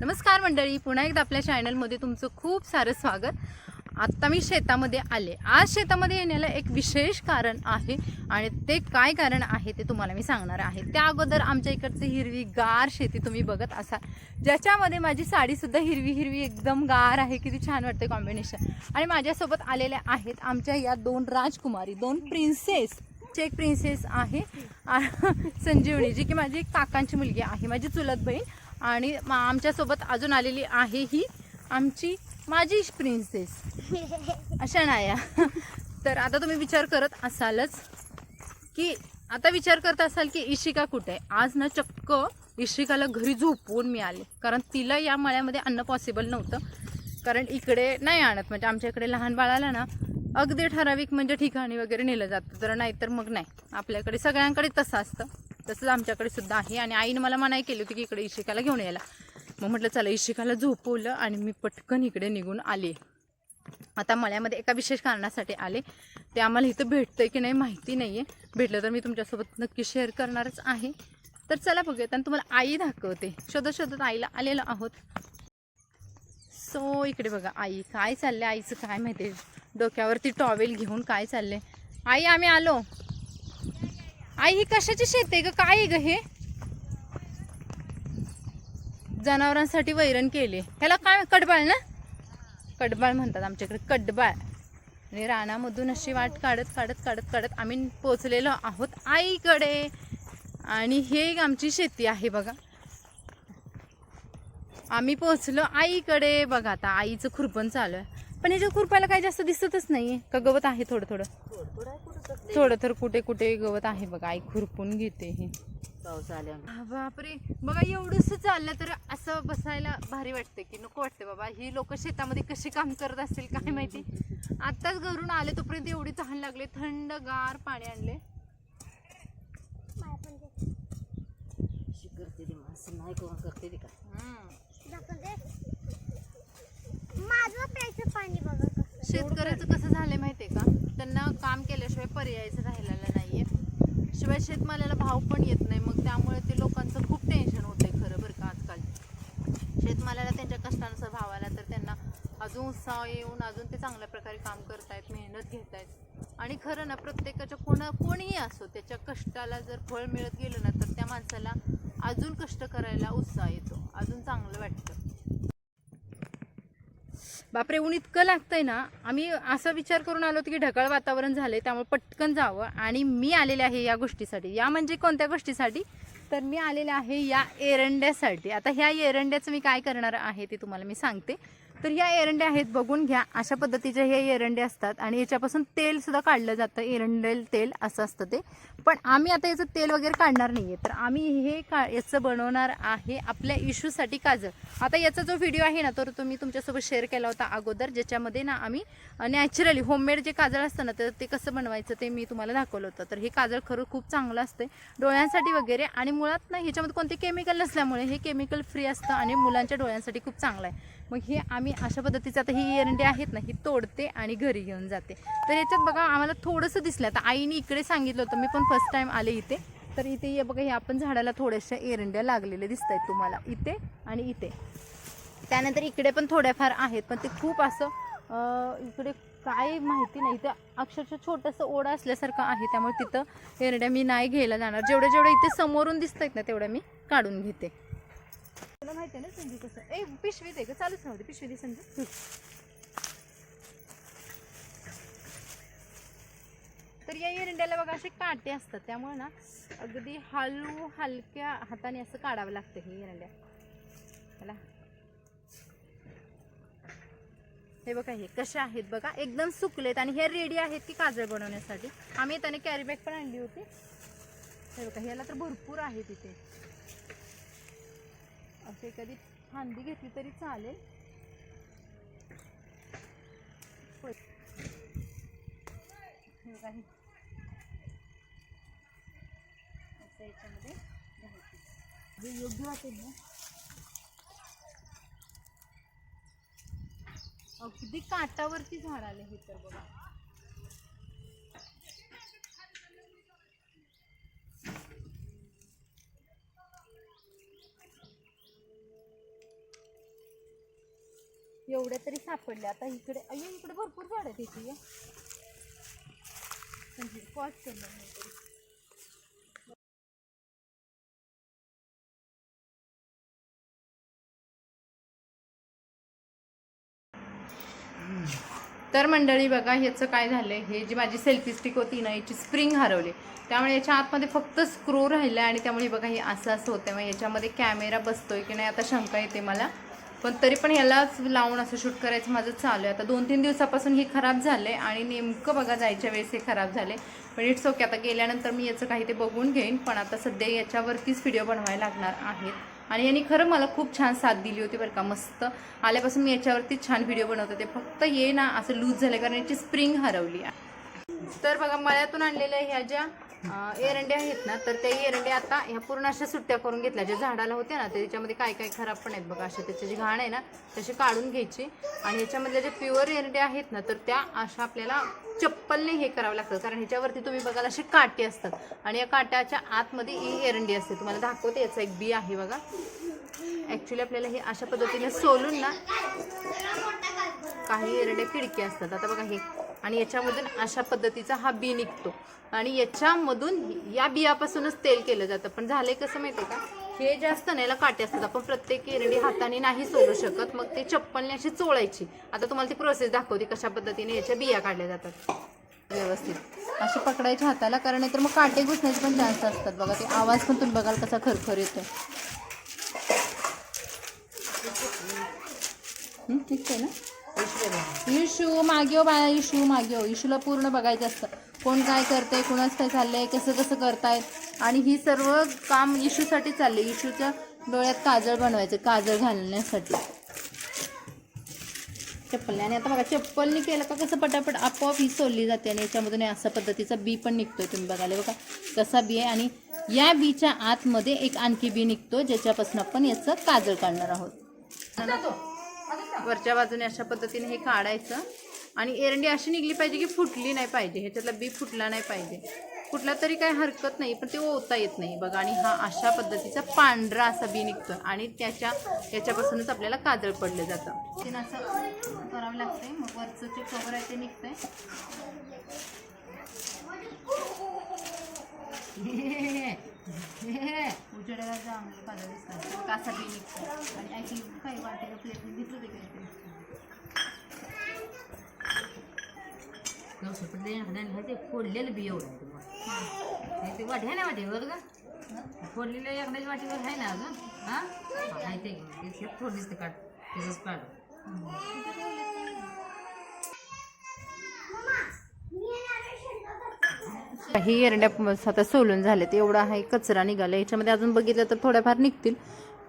नमस्कार मंडळी, पुन्हा एकदा आपल्या चॅनलमध्ये तुमचं खूप सारं स्वागत. आत्ता मी शेतामध्ये आले. आज शेतामध्ये येण्याला एक विशेष कारण आहे आणि ते काय कारण आहे ते तुम्हाला मी सांगणार आहे. त्या अगोदर आमच्या इकडची हिरवीगार शेती तुम्ही बघत असाल, ज्याच्यामध्ये माझी साडीसुद्धा हिरवी हिरवी एकदम गार आहे. किती छान वाटते कॉम्बिनेशन. आणि माझ्यासोबत आलेल्या आहेत आमच्या या दोन राजकुमारी, दोन प्रिन्सेस. एक प्रिन्सेस आहे संजीवनी, जी की माझी काकांची मुलगी आहे, माझी चुलत बहीण. आणि आमच्यासोबत अजून आलेली आहे ही माझी प्रिन्सेस अशनाया. तर आता तुम्ही विचार करत असालच की इशिका कुठे आहे. आज ना चक्क इशिकाला घरी झोपवून मी आले, कारण तिला या मळ्यामध्ये आणणं पॉसिबल नव्हतं. कारण इकडे नाही आणत, म्हणजे आमच्या इकडे लहान बाळाला ना अगदी ठराविक म्हणजे ठिकाणी वगैरे नेलं जातं, तर नाहीतर मग नाही. आपल्याकडे सगळ्यांकडे तसं असतं, तसंच आमच्याकडे सुद्धा आहे. आणि आईने मला मनाई केली होती की इकडे इशिकाला घेऊन यायला. मग म्हटलं चला, इशिकाला झोपवलं आणि मी पटकन इकडे निघून आले. आता मळ्यामध्ये एका विशेष कारणासाठी आले. ते आम्हाला इथं भेटतंय की नाही माहिती नाही आहे. भेटलं तर मी तुमच्यासोबत नक्की शेअर करणारच आहे. तर चला बघूयात आणि तुम्हाला आई दाखवते. शोधत शोधत आईला आलेलो आहोत. सो इकडे बघा आई, काय चाललंय आईचं काय माहिती. डोक्यावरती टॉवेल घेऊन काय चाललंय. आई आम्ही आलो. आई ही कशाची शेत आहे ग, काय आहे ग हे. जनावरांसाठी वैरण केले. ह्याला काय, कडबाळ ना, कडबाळ म्हणतात आमच्याकडे, कडबाळ. आणि रानामधून अशी वाट काढत काढत काढत काढत आम्ही पोचलेलो आहोत आईकडे. आणि हे आमची शेती आहे बघा. आम्ही पोहोचलो आईकडे. बघा आता आईचं खुरपण चालू आहे, पण याच्या खुरपायला काही जास्त दिसतच नाहीये. का गवत आहे थोडं थोडं थोडं, तर कुठे कुठे गवत आहे बघा. आई खुरपून घेते. हे पाऊस आल्या. बापरे, बघा एवढंच चाललं तर असं बसायला भारी वाटते की नको वाटते. बाबा ही लोक शेतामध्ये कशी काम करत असतील काय माहिती. आत्ताच घरून आले तोपर्यंत एवढी तहान लागले, थंडगार पाणी आणले. करते ती माणसं नाही कोण करते ती का. शेतकऱ्याचं कसं झालंय माहितीये का, त्यांना काम केल्याशिवाय पर्यायच राहिलेला नाहीये. शिवाय शेतमालाला भाव पण येत नाही. मग त्यामुळे ते लोकांचं खूप टेन्शन होतंय खरं बरं का. आजकाल शेतमालाला त्यांच्या कष्टानुसार भाव आला तर त्यांना अजून उत्साह येऊन अजून ते चांगल्या प्रकारे काम करतायत, मेहनत घेतायत. आणि खरं ना, प्रत्येकाच्या कोणीही असो, त्याच्या कष्टाला जर फळ मिळत गेलं ना तर त्या माणसाला अजून कष्ट करायला उत्साह येतो, अजून चांगलं वाटतं. बापरे, ऊन इतकं लागतंय ना. आम्ही असा विचार करून आलो होतो की ढगाळ वातावरण झालंय, त्यामुळे पटकन जावं. आणि मी आलेले आहे या गोष्टीसाठी. या म्हणजे कोणत्या गोष्टीसाठी, तर मी आलेले आहे या एरंड्यासाठी. आता ह्या एरंड्याचं मी काय करणार आहे ते तुम्हाला मी सांगते. तर ह्या एरंड्या आहेत, बघून घ्या. अशा पद्धतीचे हे एरंडे असतात आणि याच्यापासून तेल सुद्धा काढलं जातं. एरंडेल तेल असं असतं ते. पण आम्ही आता याचं तेल वगैरे काढणार नाहीये. तर आम्ही याचं बनवणार आहे आपल्या इशूसाठी काजळ. आता याचा जो व्हिडिओ आहे ना, तर तो मी तुमच्यासोबत शेअर केला होता अगोदर, ज्याच्यामध्ये ना आम्ही नॅचरली होममेड जे काजळ असतं ना, तर ते कसं बनवायचं ते मी तुम्हाला दाखवलं होतं. तर हे काजळ खरं खूप चांगलं असतं डोळ्यांसाठी वगैरे. आणि मुळात ना ह्याच्यामध्ये कोणते केमिकल नसल्यामुळे हे केमिकल फ्री असतं आणि मुलांच्या डोळ्यांसाठी खूप चांगलं आहे. मग हे आम्ही अशा पद्धतीचं, आता ही एरंडी आहेत ना, ही तोडते आणि घरी घेऊन जाते. तर याच्यात बघा आम्हाला थोडंसं दिसलं. आता आईने इकडे सांगितलं होतं, मी पण फर्स्ट टाइम आले इथे. तर इथे ये बघा, हे आपण झाडाला थोड्याशा एरंड्या लागलेल्या दिसत आहेत तुम्हाला इथे आणि इथे. त्यानंतर इकडे पण थोड्याफार आहेत, पण ते खूप असं इकडे काय माहिती नाही. इथं अक्षरशः छोटंसं ओढा असल्यासारखं आहे, त्यामुळे तिथं एरंड्या मी नाही घ्यायला जाणार. जेवढे इथे समोरून दिसत आहेत ना तेवढ्या मी काढून घेते. तुला माहिती आहे ना संजू कसं, पिशवी दे ग, चालूच नव्हते. पिशवी दे संजू. तर या एरंड्याला बघा असे काटे असतात, त्यामुळे ना अगदी हलक्या हाताने असं काढावं लागतं हे एरंड्या. मला हे बघा, हे कसे आहेत बघा, एकदम सुकलेत आणि हे रेडी आहेत की काजळ बनवण्यासाठी. आम्ही त्याने कॅरी बॅग पण आणली होती. हे बघा, ह्याला तर भरपूर आहे तिथे. असे कधी फांदी घेतली तरी चालेल. याच्यामध्ये जे योग्य वाटेल ना, अगदी काटावरती झाड आले हे तर बघा. एवढ्या तरी सापडल्या. आता इकडे इकडे भरपूर झाड आहेत इथे. पॉज केलं नाही तरी. तर मंडळी बघा ह्याचं काय झालंय, हे जी माझी सेल्फी स्टिक होती ना याची स्प्रिंग हरवली. त्यामुळे याच्या आतमध्ये फक्त स्क्रू राहिला आणि त्यामुळे बघा हे असं होतं. मग याच्यामध्ये कॅमेरा बसतोय की नाही आता शंका येते मला. पण तरी पण ह्यालाच लावून असं शूट करायचं माझं चालू आहे. आता 2-3 दिवसापासून हे खराब झाले आणि नेमकं बघा जायच्या वेळेस हे खराब झाले. पण इट्स ओके, आता गेल्यानंतर मी याचं काही ते बघून घेईन. पण आता सध्या याच्यावरतीच व्हिडिओ बनवायला लागणार आहेत. आणि यांनी खरं मला खूप छान साथ दिली होती बरं का. मस्त आल्यापासून मी याच्यावरती छान व्हिडिओ बनवत होते. फक्त ये ना असं लूज झालं कारण याची स्प्रिंग हरवली. तर बघा मळ्यातून आणलेल्या ह्या ज्या एरंड्या आहेत ना, तर त्या एरंड्या आता ह्या पूर्ण अशा सुट्ट्या करून घेतल्या. ज्या झाडाला होत्या ना त्याच्यामध्ये काय काय खराब पण आहेत बघा. अशा त्याची जी घाण आहे ना तशी काढून घ्यायची. आणि ह्याच्यामधल्या ज्या प्युअर एरंड्या आहेत ना तर त्या अशा आपल्याला चप्पलने हे करावं लागतं. कारण ह्याच्यावरती तुम्ही बघाल असे काटे असतात आणि या काट्याच्या आतमध्ये ही एरंडी असते. तुम्हाला दाखवते, याचा एक बी आहे बघा. ॲक्च्युली आपल्याला हे अशा पद्धतीने सोलून ना, काही एरंड्या खिडकी असतात आता बघा हे, आणि याच्यामधून अशा पद्धतीचा हा बी निघतो आणि याच्यामधून या बियापासूनच तेल केलं जातं. पण झालंय कसं माहितीये का, हे जास्त नाही, याला काटे असतात. आपण प्रत्येक एरंडी हाताने नाही सोलू शकत, मग ते चप्पलने अशी चोळायची. आता तुम्हाला ती प्रोसेस दाखवते कशा पद्धतीने याच्या बिया काढल्या जातात. व्यवस्थित असे पकडायचे हाताला, कारण नाहीतर मग काटे घुसण्याचे पण चान्स असतात बघा. ते आवाज पण तुम्ही बघाल कसा खरखर येतो. ठीक आहे ना. इशू मागे हो बाळा, इशू मागे हो. इशूला पूर्ण बघायचं असतं कोण काय करतंय, कोणाच काय चाललंय, कसं कसं करतायत. आणि ही सर्व काम इशूसाठी चालले. इशूच्या डोळ्यात काजळ बनवायचं, काजळ घालण्यासाठी चप्पलने. आणि आता बघा चप्पलने केलं का कसं पटापट आपोआप ही सोलली जाते. आणि याच्यामधून अशा पद्धतीचा बी पण निघतोय. तुम्ही बघाले बघा कसा बी आहे. आणि या बीच्या आतमध्ये एक आणखी बी निघतो ज्याच्यापासून आपण याचं काजळ काढणार आहोत. वरच्या बाजूने अशा पद्धतीने हे काढायचं. आणि एरंडी अशी निघली पाहिजे की फुटली नाही पाहिजे. ह्याच्यातला बी फुटला नाही पाहिजे. फुटला तरी काही हरकत नाही, पण ते ओता येत नाही बघा. आणि हा अशा पद्धतीचा पांढरा असा बी निघतो आणि याच्यापासूनच आपल्याला काजळ पडलं जातं. ते असं करावं लागतंय. मग वरचं जे कवर आहे ते निघतंय. उजेडाला चांगलं काजळ दिसतं, कासा बी निघतो. आणि ऐकली काही वाटेला प्लेट दिसलं ते काही ते फोडलेलं बी एवढं आहे. ते वाटी आहे ना, वाटीवर का फोडलेलं एखाद्याच्या वाटीवर आहे ना अगं. हां आहे ते थोडं दिसतं काढ, तसंच काढ. ही एरंड्या आता सोलून झाल्यात. एवढा आहे कचरा निघाला. याच्यामध्ये अजून बघितलं तर थोड्याफार निघतील,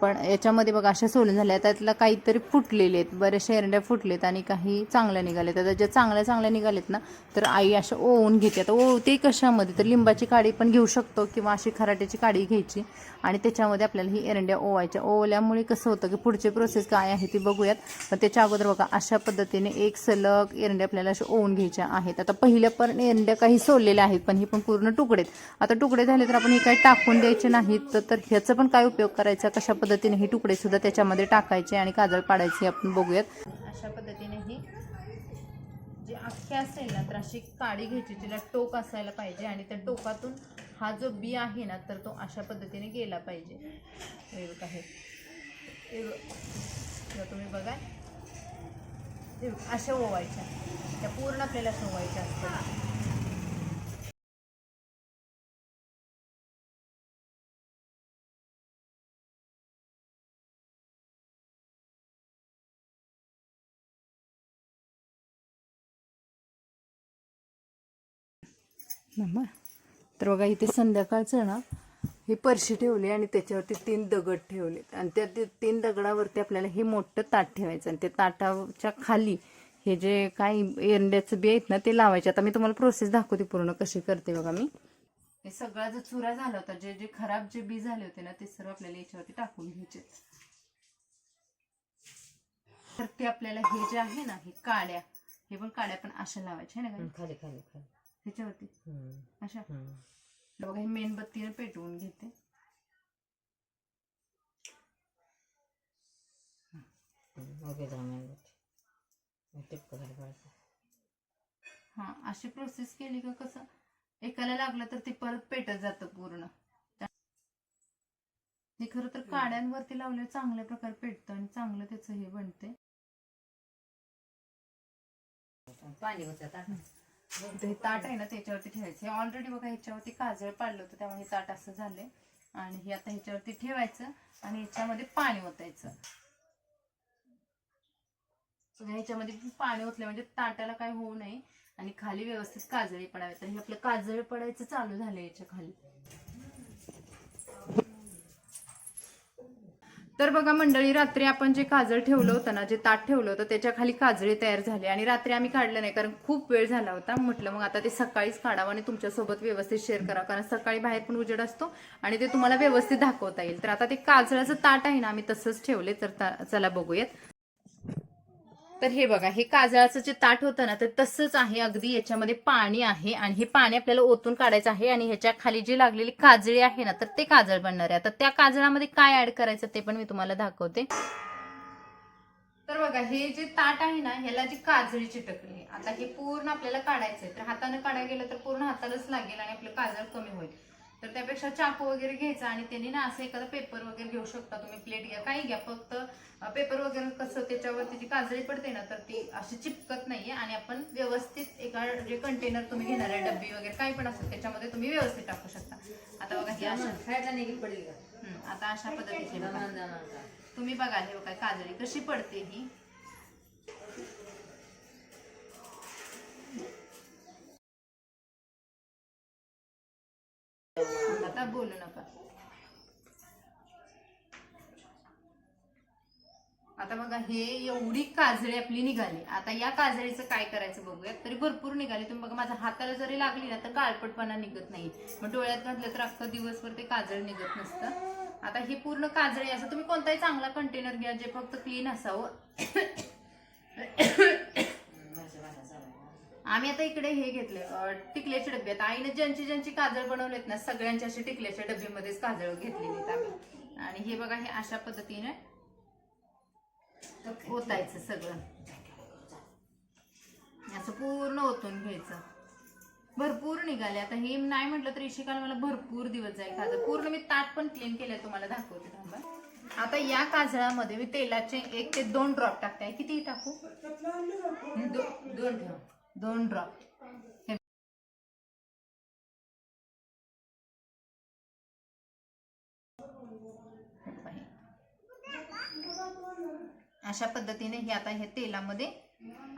पण याच्यामध्ये बघा अशा सोलून झाल्या. त्यातला काहीतरी फुटलेले आहेत, बऱ्याचशा एरंड्या फुटलेत आणि काही चांगल्या निघाल्यात. आता ज्या चांगल्या निघालेत ना तर आई अशा ओवून घेते. आता ओवते कशामध्ये, तर लिंबाची काडी पण घेऊ शकतो किंवा अशी खराट्याची काडी घ्यायची आणि त्याच्यामध्ये आपल्याला ही एरंड्या ओवायच्या. ओवल्यामुळे कसं होतं की पुढची प्रोसेस काय आहे ती बघूयात. पण त्याच्या अगोदर बघा अशा पद्धतीने एक सलग एरंड्या आपल्याला अशा ओवून घ्यायच्या आहेत. आता पहिल्या पण एरंड्या काही सोललेल्या आहेत, पण ही पण पूर्ण तुकडेत. आता तुकडे झाले तर आपण हे काही टाकून द्यायचे नाहीत, तर ह्याचं पण काय उपयोग करायचा, कशा पद्धतीने हे तुकडे सुद्धा त्याच्यामध्ये टाकायचे आणि काजळ पाडायची आपण बघूयात. अशा पद्धतीने ही जी अख्खी असेल ना तर अशी काडी घ्यायची, तिला टोक असायला पाहिजे आणि त्या टोकातून हा जो बी आहे ना तर तो अशा पद्धतीने गेला पाहिजे. हे बघा हे तुम्ही बघा अशा ओवायच्या, त्या पूर्ण आपल्याला अशा ओवायच्या असतात. तर बघा इथे संध्याकाळचं ना हे परशी ठेवली आणि त्याच्यावरती 3 दगड ठेवले आणि त्या 3 दगडावरती आपल्याला हे मोठं ताट ठेवायचं आणि त्या ताटाच्या खाली हे जे काही एरंड्याचं बी आहेत ना ते लावायचे. आता मी तुम्हाला प्रोसेस दाखवते पूर्ण कशी करते बघा. मी हे सगळा जो चुरा झाला होता, जे खराब जे बी झाले होते ना ते सर्व आपल्याला याच्यावरती टाकून घ्यायचे. तर ते आपल्याला हे जे आहे ना हे काड्या, हे पण काड्या पण अशा लावायच्या आहे ना खाली खाली खाली ह्याच्यावरती अशा. बघा हे मेणबत्तीने पेटवून घेते. ओके. टिपकं झालं पाहिजे. हा अशी प्रोसेस केली का कसं एकाला लागलं तर ते परत पेटत जातं पूर्ण. हे खरं तर काड्यांवरती लावले चांगल्या प्रकारे पेटतं आणि चांगलं त्याचं हे बनते. पाणी होतं ताटात. हे ताट आहे ना त्याच्यावरती ठेवायचं. हे ऑलरेडी बघा ह्याच्यावरती काजळ पाडलं होतं त्यामुळे हे ताट असं झालंय. आणि हे आता ह्याच्यावरती ठेवायचं आणि ह्याच्यामध्ये पाणी ओतायचं. ह्याच्यामध्ये पाणी ओतलं म्हणजे ताटाला काय होऊ नये आणि खाली व्यवस्थित काजळी पडावे. तर हे आपलं काजळ पडायचं चालू झालं याच्या खाली. तर बघा मंडळी, रात्री आपण जे काजळ ठेवलं होतं ना, जे ताट ठेवलं होतं त्याच्या खाली काजळी तयार झाली आणि रात्री आम्ही काढलं नाही कारण खूप वेळ झाला होता. म्हटलं मग आता ते सकाळीच काढावं आणि तुमच्यासोबत व्यवस्थित शेअर करावं कारण सकाळी बाहेर पण उजेड असतो आणि ते तुम्हाला व्यवस्थित दाखवता येईल. तर आता ते काजळाचं ताट आहे ना आम्ही तसंच ठेवले. तर चला बघूयात. तर हे बघा, हे काजळाचं जे ताट होतं ना तर तसंच आहे अगदी. याच्यामध्ये पाणी आहे आणि हे पाणी आपल्याला ओतून काढायचं आहे आणि ह्याच्या खाली जी लागलेली काजळी आहे ना तर ते काजळ बनणार आहे. आता त्या काजळामध्ये काय ऍड करायचं ते पण मी तुम्हाला दाखवते. तर बघा, हे जे ताट आहे ना ह्याला जी काजळी चिटकली, आता हे पूर्ण आपल्याला काढायचंय. तर हाताने काढायला गेलं तर पूर्ण हातालाच लागेल आणि आपलं काजळ कमी होईल. तर त्यापेक्षा चाकू वगैरे घ्यायचा आणि त्यांनी ना असं एखादा पेपर वगैरे घेऊ शकता तुम्ही, प्लेट घ्या, काही घ्या, फक्त पेपर वगैरे कसं त्याच्यावरती जी काजळी पडते ना तर ती अशी चिपकत नाहीये आणि आपण व्यवस्थित एका जे कंटेनर तुम्ही घेणार आहे, डब्बी वगैरे काही पण असेल त्याच्यामध्ये तुम्ही व्यवस्थित टाकू शकता. आता बघा, ही अशा खायला नाही पडली का? आता अशा पद्धतीने बघा. तुम्ही बघा हे बघा काजळी कशी पडते ही. आता बोलू नका. आता बघा, हे एवढी काजळी आपली निघाली. आता या काजळीचं काय करायचं बघूयात. तरी भरपूर निघाली. तुम्ही बघा, माझ्या हाताला जरी लागली ना तर काळपटपणा निघत नाही. मग डोळ्यात घातलं तर अख्खा दिवसभर ते काजळ निघत नसतं. आता हे पूर्ण काजळी असं तुम्ही कोणताही चांगला कंटेनर घ्या जे फक्त क्लीन असावं. आम्ही आता इकडे हे घेतले टिकल्याचे डबे. आता आईने ज्यांची काजळ बनवलेत ना सगळ्यांच्या असे टिकल्याच्या डब्यामध्येच काजळ घेतलेली आहेत आम्ही. आणि हे बघा, हे अशा पद्धतीने ओतायचं सगळं, असं पूर्ण ओतून घ्यायचं. भरपूर निघाले. आता हे नाही म्हटलं तर इशिकाला मला भरपूर दिवस जाईल काजळ. पूर्ण मी ताट पण क्लीन केलंय, तुम्हाला दाखवते थांबा. आता या काजळामध्ये मी तेलाचे 1 ते 2 ड्रॉप टाकते. किती टाकू? 2 ड्रॉप. अशा पद्धतीने हे आता हे तेलामध्ये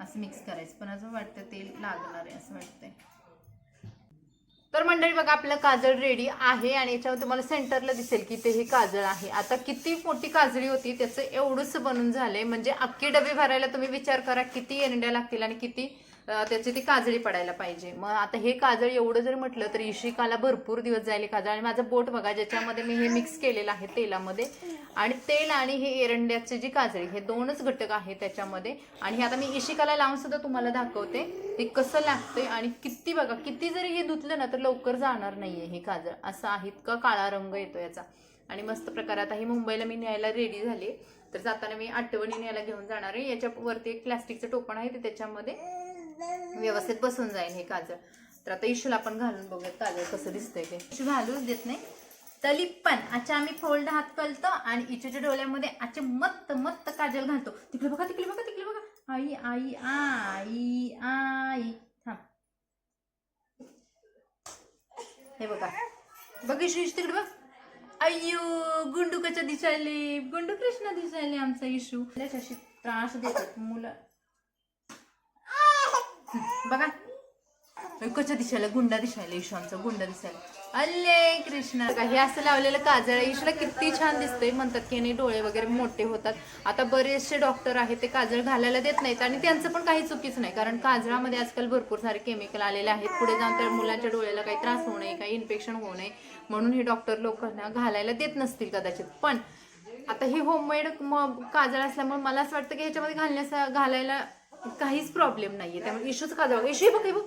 असं मिक्स करायचं. पण अजून वाटतं तेल लागणार आहे असं वाटतंय. तर मंडळी बघा, आपलं काजळ रेडी आहे आणि याच्यावर तुम्हाला सेंटरला दिसेल की ते हे काजळ आहे. आता किती मोठी काजळी होती त्याचं एवढंच बनून झालंय. म्हणजे अख्खी डबे भरायला तुम्ही विचार करा किती एरंड्या लागतील आणि किती त्याची ती काजळी पडायला पाहिजे. मग आता हे काजळ एवढं जर म्हटलं तर इशिकाला भरपूर दिवस जायले काजळ. आणि माझं बोट बघा ज्याच्यामध्ये मी हे मिक्स केलेलं आहे तेलामध्ये, आणि तेल आणि हे एरंड्याची जी काजळी हे 2च घटक आहे त्याच्यामध्ये. आणि हे आता मी इशिकाला लावून सुद्धा तुम्हाला दाखवते हे कसं लागतंय. आणि किती बघा, किती जरी हे धुतलं ना तर लवकर जाणार नाहीये हे काजळ. असं आहे, इतका काळा रंग येतो याचा. आणि मस्त प्रकारे आता ही मुंबईला मी न्यायला रेडी झाली. तर जाताना मी आठवणीने याला घेऊन जाणार आहे. याच्यावरती एक प्लास्टिकचं टोपण आहे ते त्याच्यामध्ये व्यवस्थित बसून जाईल हे काजळ. तर आता इशूला आपण घालून बघूयात काजळ कसं दिसतंय ते. इशू घालूच देत नाही तरी पण अच्छा आम्ही फोल्ड हात कळतो आणि इचूच्या डोळ्यामध्ये आचे मत्त मत्त काजल घालतो. तिकडे बघा, तिकडे बघा, तिकडे बघा. आई आई आई आई. थांब, हे बघा बघ इशू, तिकडे बघ. अय्यो, गुंडू कशा दिसायले, गुंडू कृष्ण दिसायले आमचा इशू. अशी त्रास देतात मुलं बघा. कशा दिसायला, गुंडा दिसायला इशू आमचा, गुंडा दिसायला. अल्ले कृष्ण. हे असं लावलेलं काजळ इशूला किती छान दिसतंय. म्हणतात की नाही डोळे वगैरे मोठे होतात. आता बरेचसे डॉक्टर आहेत ते काजळ घालायला देत नाहीत आणि त्यांचं पण काही चुकीच नाही, कारण काजळामध्ये आजकाल भरपूर सारे केमिकल आलेले आहेत. पुढे जाऊन तर मुलांच्या डोळ्याला काही त्रास होऊ नये, काही इन्फेक्शन होऊ नये म्हणून हे डॉक्टर लोकांना घालायला देत नसतील कदाचित. पण आता हे होममेड काजळ असल्यामुळे मला असं वाटतं की ह्याच्यामध्ये घालायला काहीच प्रॉब्लेम नाहीये. त्यामुळे इशूच काजळ, इशू बघ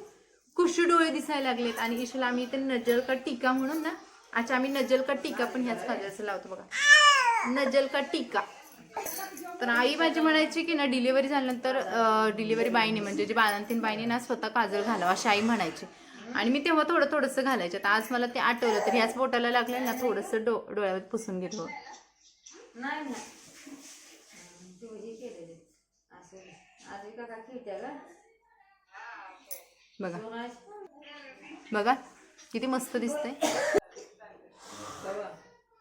कुशू डोळे दिसायला लागलेत. आणि इशूला आम्ही इथे नजल का टीका म्हणून ना, अच्छा आम्ही नजल का टीका पण ह्याच काजळाचं लावतो बघा, नजल का टीका. तर आई माझी म्हणायची की ना डिलिव्हरी झाल्यानंतर डिलिव्हरी बाईने म्हणजे जी बाळंतीण बाईने ना स्वतः काजळ घालावं अशी आई म्हणायची. आणि मी तेव्हा थोडंसं घालायचे. तर आज मला ते आठवलं तर ह्याच बोटाला लागलं ना थोडंसं डोळ्यावर पुसून घेतो. नाही ना तू हे केलेले असं आधी काका खेळत्या का बघा बघा किती मस्त दिसतंय.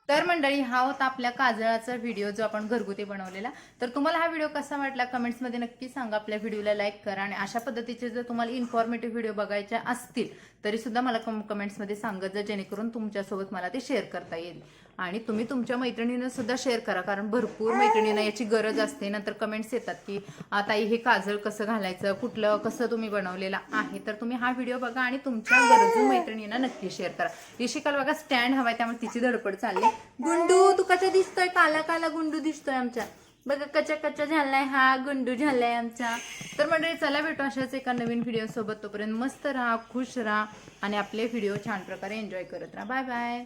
तर मंडळी हा होता आपल्या काजळाचा व्हिडिओ जो आपण घरगुती बनवलेला. तर तुम्हाला हा व्हिडिओ कसा वाटला कमेंट्समध्ये नक्की सांगा. आपल्या व्हिडिओला लाईक करा आणि अशा पद्धतीचे जर तुम्हाला इन्फॉर्मेटिव्ह व्हिडिओ बघायचे असतील तरी सुद्धा मला कमेंट्समध्ये सांगत जा, जेणेकरून तुमच्यासोबत मला ते शेअर करता येईल. आणि तुम्ही तुमच्या मैत्रिणींना सुद्धा शेअर करा, कारण भरपूर मैत्रिणींना याची गरज असते. नंतर कमेंट्स येतात की ताई हे काजळ कसं घालायचं, कुठलं कसं तुम्ही बनवलेलं आहे. तर तुम्ही हा व्हिडिओ बघा आणि तुमच्या गरजू मैत्रिणींना नक्की शेअर करा. इशिकाला बघा स्टँड हवाय त्यामुळे तिची धडपड चालली. गुंडू तू कसा दिसतोय, काला काला गुंडू दिसतोय आमच्या. बघा कच्चा झालाय हा गुंडू झालाय आमचा. तर मंडळी चला भेटू अशाच एका नवीन व्हिडिओ सोबत. तोपर्यंत मस्त राहा, खुश राहा आणि आपले व्हिडिओ छान प्रकारे एन्जॉय करत राहा. Bye bye.